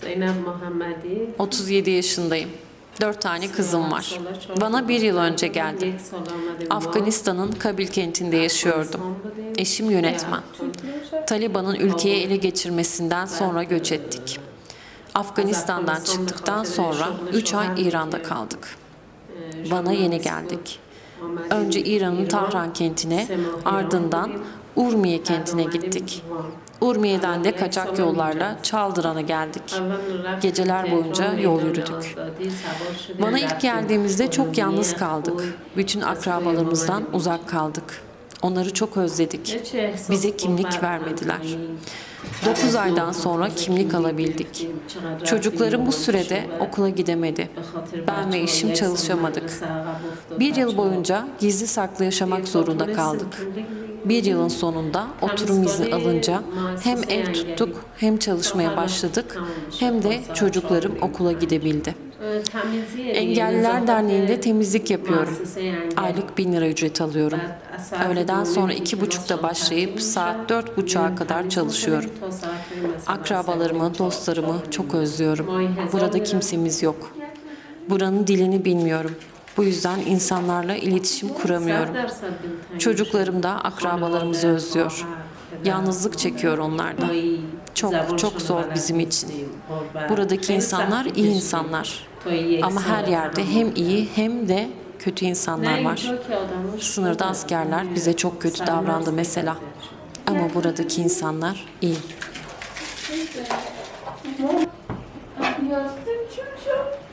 Zeynep Muhammedi. 37 yaşındayım. 4 tane kızım var. Bana 1 yıl önce geldim. Afganistan'ın Kabil kentinde yaşıyordum. Eşim yönetmen. Taliban'ın ülkeyi ele geçirmesinden sonra göç ettik. Afganistan'dan çıktıktan sonra 3 ay İran'da kaldık. Van'a yeni geldik. Önce İran'ın Tahran kentine, ardından Urmiye kentine gittik. Urmiye'den de kaçak yollarla Çaldıran'a geldik. Geceler boyunca yol yürüdük. Van'a ilk geldiğimizde çok yalnız kaldık. Bütün akrabalarımızdan uzak kaldık. Onları çok özledik. Bize kimlik vermediler. 9 aydan sonra kimlik alabildik. Çocuklarım bu sürede okula gidemedi. Ben ve eşim çalışamadık. 1 yıl boyunca gizli saklı yaşamak zorunda kaldık. 1 yılın sonunda oturum izni alınca hem ev tuttuk, hem çalışmaya başladık, hem de çocuklarım okula gidebildi. Engelliler Derneği'nde temizlik yapıyorum. Aylık 1.000 lira ücret alıyorum. Öğleden sonra 2.30'da başlayıp saat 4.30'a kadar çalışıyorum. Akrabalarımı, dostlarımı çok özlüyorum. Burada kimsemiz yok. Buranın dilini bilmiyorum. Bu yüzden insanlarla iletişim kuramıyorum. Çocuklarım da akrabalarımızı özlüyor. Yalnızlık çekiyor onlar da. Çok çok zor bizim için. Buradaki insanlar iyi insanlar. Ama her yerde hem iyi hem de kötü insanlar var. Sınırda askerler bize çok kötü davrandı mesela. Ama buradaki insanlar iyi. Yazdım çocuğum.